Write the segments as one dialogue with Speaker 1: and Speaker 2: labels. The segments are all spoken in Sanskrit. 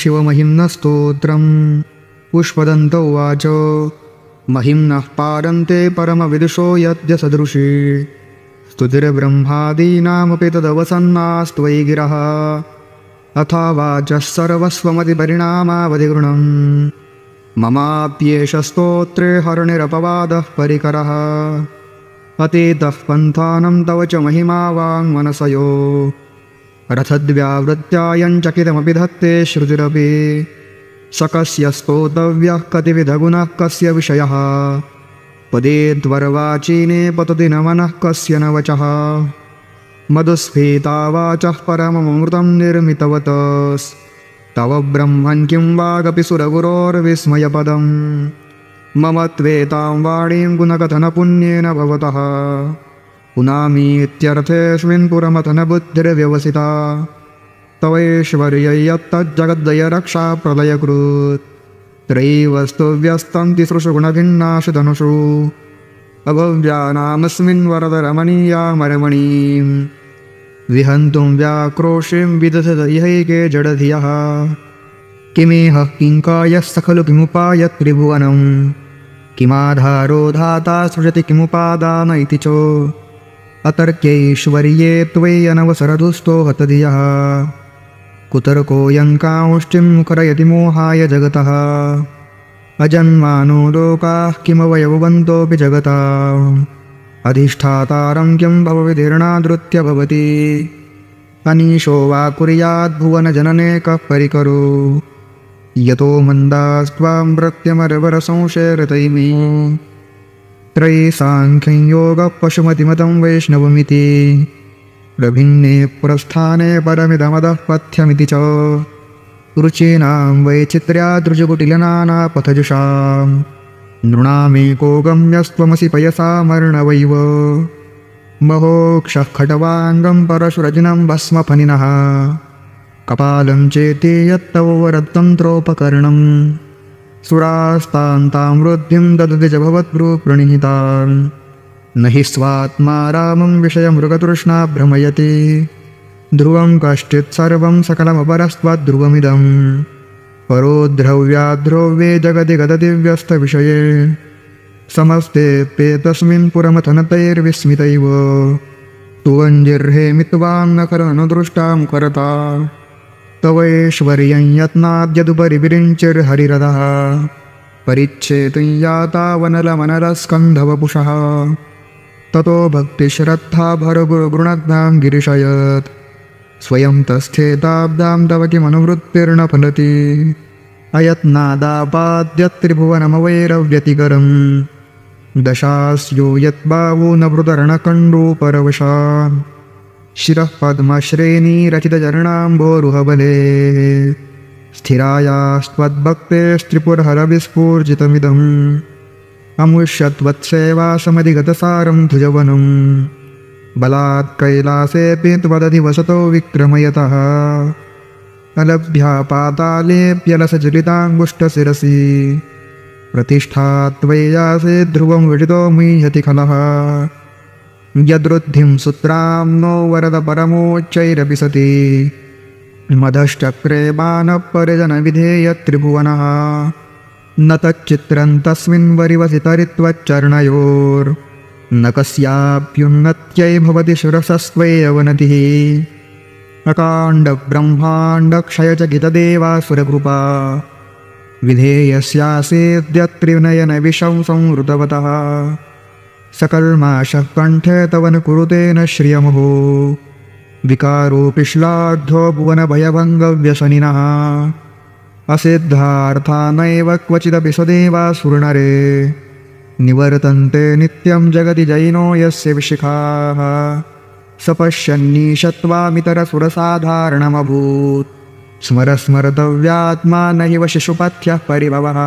Speaker 1: शिवमहिम्नस्तोत्रं पुष्पदन्त उवाच महिम्नः पारन्ते परमविदुषो यद्य सदृशी स्तुतिर्ब्रह्मादीनामपि तदवसन्नास्त्वयि गिरः अथा वाचः सर्वस्वमतिपरिणामावधिगृणम् ममाप्येष स्तोत्रे हरणिरपवादः परिकरः अतीतः पन्थानं तव च महिमा वाङ्मनसयो रथद्व्यावृत्यायञ्चकितमपि धत्ते श्रुतिरपि स कस्य स्तोतव्यः कतिविधगुणः कस्य विषयः पदे त्वर्वाचीने पतति न मनः कस्य न वचः मधुस्फीता वाचः परममृतं निर्मितवत् तव ब्रह्मन् किं वागपि सुरगुरोर्विस्मयपदम् मम त्वेतां वाणीं गुणकथनपुण्येन भवतः पुनामीत्यर्थेऽस्मिन् पुरमथनबुद्धिर्व्यवसिता तवैश्वर्ययत्तज्जगद्दयरक्षा प्रलयकृत् त्रयीवस्तु व्यस्तं तिसृषु गुणभिन्नाशु धनुषु अभव्यानामस्मिन् वरदरमणीयामरमणीं विहन्तुं व्याक्रोशीं विदधत इहैके जडधियः किमेह किङ्कायः खलु किमुपायत् त्रिभुवनं किमाधारो धाता सृजति किमुपादान इति च अतर्क्यैश्वर्ये त्वय्यनवसरदुस्तो हतधियः कुतर्कोऽयङ्कांष्टिं मुखरयति मोहाय जगतः अजन्मानो लोकाः किमवयवन्तोऽपि जगता अधिष्ठातारं किं भवविधिर्नादृत्य भवति अनीशो वा कुर्याद्भुवनजनने कः परिकरो यतो मन्दास्त्वां प्रत्यमरवरसंशयरतैमि त्रयी साङ्ख्यं योगः पशुमतिमतं वैष्णवमिति प्रभिन्ने प्रस्थाने परमिदमदः पथ्यमिति च रुचीनां वैचित्र्यादृजकुटिलनानापथजुषां नृणामेको गम्यस्त्वमसि पयसामर्णवैव महोक्षः खटवाङ्गं परशुरजनं भस्मफनिनः कपालं चेति यत्तव वरतन्त्रोपकरणं सुरास्तान्तां वृद्धिं ददति च भवद्भ्रूप्रणिहितान् न हि स्वात्मा रामं विषयमृगतृष्णा भ्रमयति ध्रुवं कश्चित् सर्वं सकलमपरस्त्वद्ध्रुवमिदं परो द्रव्याद्रव्ये जगति गतदिव्यस्तविषये समस्तेऽप्येतस्मिन् पुरमथनतैर्विस्मितैव तुवञ्जिर्हेमित्वां न खरनुदृष्टां करता तवैश्वर्यं यत्नाद्यदुपरि विरिञ्चिर्हरिरथः परिच्छेतुं यातावनलमनलस्कन्धवपुषः ततो भक्तिश्रद्धा भरगुरुगुणग्नां गिरिशयत् स्वयं तस्थेताब्दां तव किमनुवृत्तिर्न फलति अयत्नादापाद्यत्रिभुवनमवैरव्यतिकरम् दशास्यो यत्बाहू न भृतरणकण्डूपरवशा शिरः पद्मश्रेणीरचितचरणाम्भोरुहबले स्थिरायास्त्वद्भक्तेस्त्रिपुरहरविस्फूर्जितमिदम् अमुष्यत्वत्सेवासमधिगतसारं धुजवनं बलात् कैलासेऽपि त्वदधिवसतो विक्रमयतः अलभ्या पातालेऽप्यलसचरिताङ्गुष्ठशिरसि प्रतिष्ठा त्वय्यासे ध्रुवं विजितो मुह्यति खलः यद्रुद्धिं सुत्रां नो वरद परमोच्चैरपि सति मधश्चक्रे बाणपरिजनविधेयत्रिभुवनः न तच्चित्रं तस्मिन् वरिवसि तरित्वच्चरणयोर्न कस्याप्युन्नत्यै भवति शिरसस्त्वय्यवनतिः अकाण्डब्रह्माण्डक्षयचकितदेवासुरकृपा विधेयस्यासेद्यत्रिनयनविषं संवृतवतः सकल्माषः कण्ठे तव न कुरुते न श्रियमुः विकारोऽपि श्लाघ्यो भुवनभयभङ्गव्यसनिनः असिद्धार्था नैव क्वचिदपि सदेवासुरनरे निवर्तन्ते नित्यं जगति जैनो यस्य विशिखाः सपश्यन्नीशत्वामितरसुरसाधारणमभूत् स्मरस्मर्तव्यात्मा न हि शिशुपथ्यः परिभवः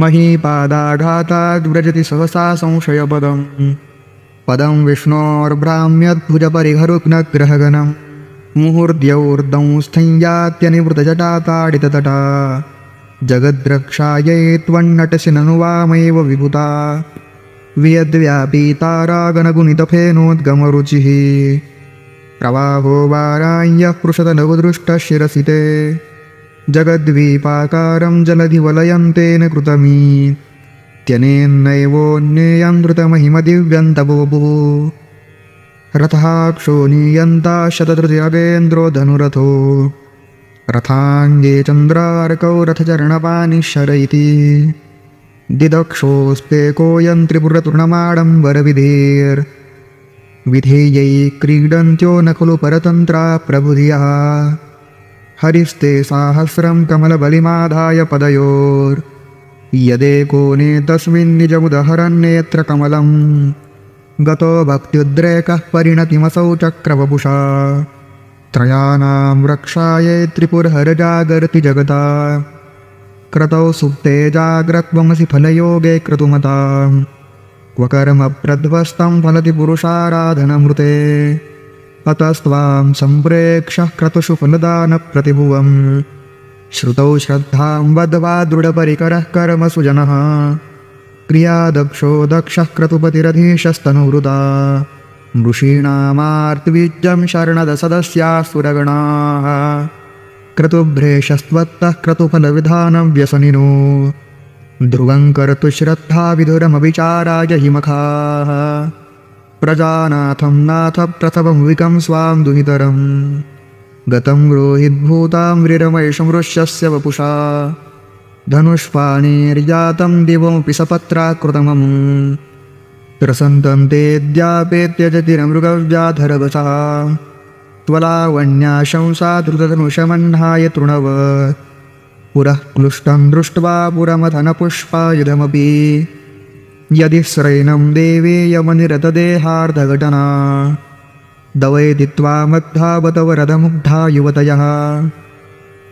Speaker 1: महीपादाघाताद्व्रजति सहसा संशयपदं पदं विष्णोर्भ्राम्यद्भुजपरिघरुग्नग्रहगणं मुहूर्द्यौर्दं स्थञ्जात्यनिवृतजटाताडिततटा जगद्रक्षायै त्वन्नटसि ननु वामैव विभुता वियद्व्यापीतारागणगुणितफेनोद्गमरुचिः प्रवाहो वाराय्यः पृषत लघुदृष्टशिरसि ते जगद्वीपाकारं जलधिवलयं तेन कृतमीत्यनेन्नैवोन्नेयं तपोभुः रथाक्षो नीयन्ता शतधृतिरगेन्द्रो धनुरथो रथाङ्गे चन्द्रार्कौ रथचरणपानिश्चर इति दिदक्षोस्तेकोऽयं त्रिपुरतृणमाडम्बरविधेर्विधेयै क्रीडन्त्यो न खलु परतन्त्रा प्रबुधियः हरिस्ते साहस्रं कमलबलिमाधाय पदयोर्यदेकोने तस्मिन् निजमुदहरन्नेत्रकमलं गतो भक्त्युद्रेकः परिणतिमसौ चक्रवपुषा त्रयाणां रक्षायै त्रिपुरहरजागर्ति जगता क्रतौ सुप्ते जाग्रत्वमसि फलयोगे क्रतुमता क्व कर्म प्रध्वस्तं फलति पुरुषाराधनमृते अतस्त्वां सम्प्रेक्ष्य क्रतुषु फलदानप्रतिभुवं श्रुतौ श्रद्धां वद्वा दृढपरिकरः कर्मसु जनः क्रियादक्षो दक्षः क्रतुपतिरधीशस्तनुहृदा मृषीणामार्तवीज्यं शरणदसदस्यासुरगणाः क्रतुभ्रेशस्त्वत्तः क्रतुफलविधानं व्यसनिनो ध्रुवं कर्तुश्रद्धा विधुरमविचाराय हिमखाः प्रजानाथं नाथ प्रथममुविकं स्वां दुहितरं गतं रोहिद्भूतां व्रीरमैषमृष्यस्य वपुषा धनुष्पाणिर्जातं दिवमपि सपत्राकृतमम् त्रसन्तं तेऽद्यापेत्यजतिरमृगव्याधरवसः त्वलावण्याशंसा द्रुतधनुषमह्नाय तृणव पुरः क्लुष्टं दृष्ट्वा पुरमथनपुष्पायुधमपि यदि श्रैनं देवे यमनिरतदेहार्धघटना दवैति त्वामद्धावत वरदमुग्धा युवतयः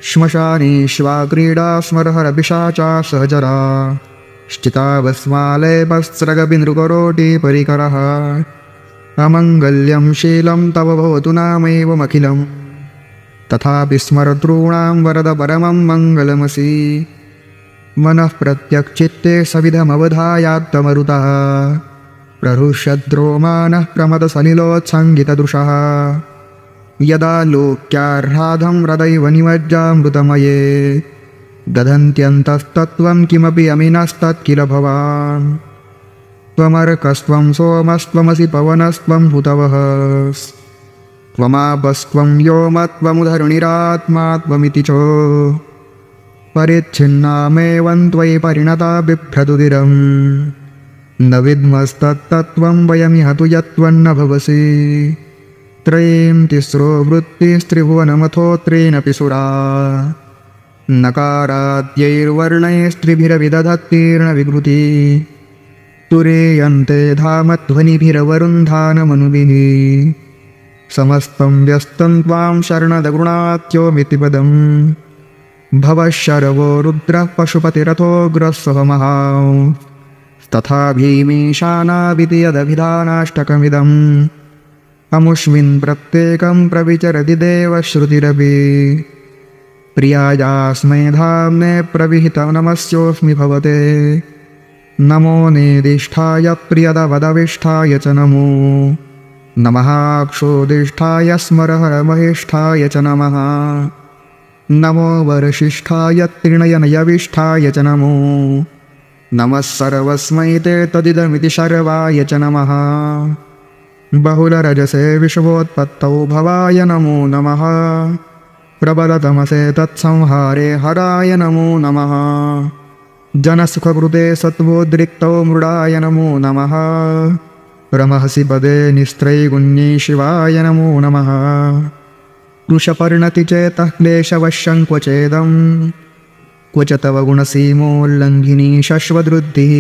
Speaker 1: श्मशानेष्वा क्रीडा स्मरहरपिशाचा सहचरा श्चितावस्मालयपस्रगबिन्दुकरोटी परिकरः अमङ्गल्यं शीलं तव भवतु नामैवमखिलं तथापि स्मरतॄणां वरद परमं मङ्गलमसि मनः प्रत्यक्चित्ते सविधमवधायात्तमरुतः प्रहृष्यद्रोमानः प्रमदसलिलोत्सङ्गितदृशः यदा लोक्याह्लादं हृदैव निमज्जामृतमये दधन्त्यन्तस्तत्त्वं किमपि अमिनस्तत्किल भवान् त्वमर्कस्त्वं सोमस्त्वमसि पवनस्त्वं हुतवः त्वमापस्त्वं व्योमत्वमुधरुणिरात्मा त्वमिति च परिच्छिन्नामेवं त्वयि परिणता बिभ्रतुदिरं न विद्मस्तत्तत्त्वं वयमिह तु यत्त्वन्न भवसि त्रयीं तिस्रो वृत्तिस्त्रिभुवनमथोत्रेणपि सुरा नकाराद्यैर्वर्णैस्त्रिभिरविदधत्तीर्णविकृति तुरीयन्ते धामध्वनिभिरवरुन्धानमनुभिः समस्तं व्यस्तं त्वां शरणदगुणात्योमिति पदं भवः शर्वो रुद्रः पशुपतिरथोऽग्रस्वहमः तथा भीमीशानाविति यदभिधानाष्टकमिदम् अमुष्मिन् प्रत्येकं प्रविचरति देवश्रुतिरपि प्रियायास्मै धाम्ने प्रविहितनमस्योऽस्मि भवते नमो नेदिष्ठाय प्रियदवदविष्ठाय च नमो नमः क्षोदिष्ठाय स्मरहरमहिष्ठाय च नमः नमो वर्षिष्ठाय त्रिणयनयविष्ठाय च नमो नमः सर्वस्मै ते तदिदमिति शर्वाय च नमः बहुलरजसे विश्वोत्पत्तौ भवाय नमो नमः प्रबलतमसे तत्संहारे हराय नमो नमः जनसुखकृते सत्त्वोद्रिक्तौ मृडाय नमो नमः रमहसि पदे निस्त्रैगुण्ये शिवाय नमो नमः कृशपर्णति चेतः क्लेशवश्यं क्वचेदं क्वच तव गुणसीमोल्लङ्घिनी शश्वदृद्धिः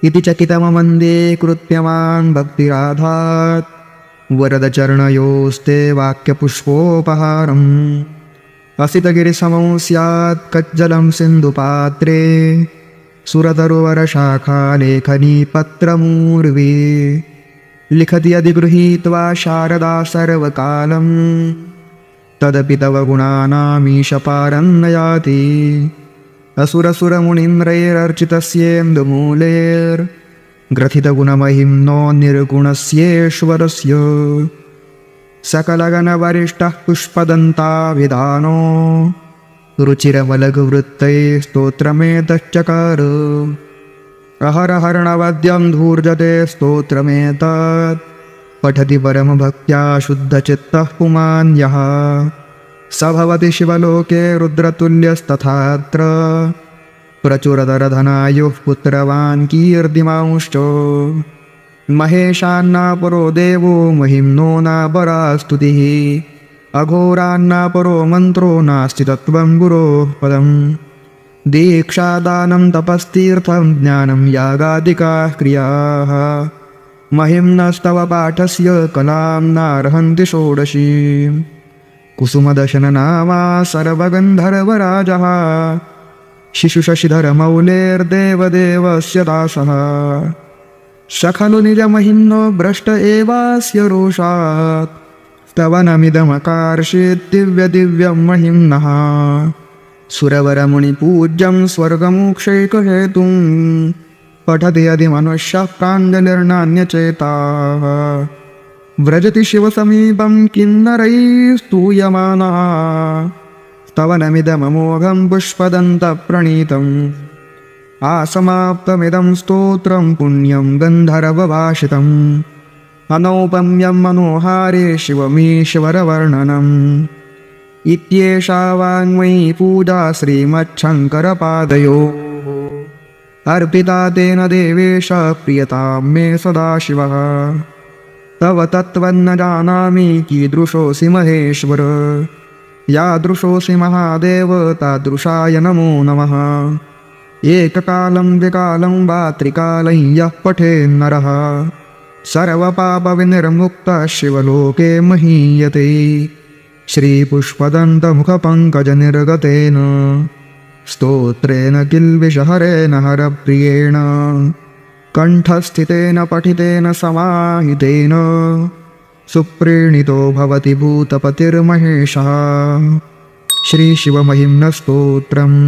Speaker 1: इति चकितममन्दे कृत्यमान् भक्तिराधात् वरदचरणयोस्ते वाक्यपुष्पोपहारम् असितगिरिसमौ स्यात् कज्जलं सिन्धुपात्रे सुरतरुवरशाखालेखनी पत्रमूर्वे लिखति अधिगृहीत्वा शारदा सर्वकालं तदपि तव गुणानामीशपारन्नयाति असुरसुरमुनिन्द्रैरर्चितस्येन्दुमूलेर्ग्रथितगुणमहिम्नो निर्गुणस्येश्वरस्य सकलगणवरिष्ठः पुष्पदन्ताभिधानो रुचिरमलघुवृत्तये स्तोत्रमेतच्चकार अहरहर्णवद्यं धूर्जते स्तोत्रमेतत् पठति परमभक्त्या शुद्धचित्तः पुमान् यः स भवति शिवलोके रुद्रतुल्यस्तथात्र प्रचुरतरधनायुः पुत्रवान् कीर्तिमांश्च महेशान्नापरो देवो महिम्नो नापरा स्तुतिः अघोरान्नापरो मन्त्रो नास्ति तत्त्वं गुरोः पदम् दीक्षादानं तपस्तीर्थं ज्ञानं यागादिकाः क्रियाः महिम्नस्तव पाठस्य कलां नार्हन्ति षोडशीं कुसुमदशननामा सर्वगन्धर्वराजः शिशुशशिधरमौलेर्देवदेवस्य दासः स खलु निजमहिम्नो भ्रष्ट एवास्य रोषात् स्तवनमिदमकार्षेत् दिव्यदिव्यं महिम्नः सुरवरमुनिपूज्यं स्वर्गमोक्षैकहेतुं पठति यदि मनुष्यः प्राञ्जलिर्नान्यचेताः व्रजति शिवसमीपं किन्नरैः स्तूयमानः स्तवनमिदममोघं पुष्पदन्तप्रणीतम् आसमाप्तमिदं स्तोत्रं पुण्यं गन्धर्वभाषितम् अनौपम्यं मनोहारे शिवमीश्वरवर्णनम् इत्येषा वाङ्मयी पूजा श्रीमच्छङ्करपादयोः अर्पिता तेन देवेश प्रियतां मे सदाशिवः तव तत्त्वन्न जानामि कीदृशोऽसि महेश्वर यादृशोऽसि महादेव तादृशाय नमो नमः एककालं द्विकालं वा त्रिकालं यः पठेन्नरः सर्वपापविनिर्मुक्तः शिवलोके महीयते श्रीपुष्पदन्तमुखपङ्कजनिर्गतेन स्तोत्रेण किल्बिषहरेण हरप्रियेण कण्ठस्थितेन पठितेन समाहितेन सुप्रीणितो भवति भूतपतिर्महेशः श्रीशिवमहिम्नस्तोत्रम्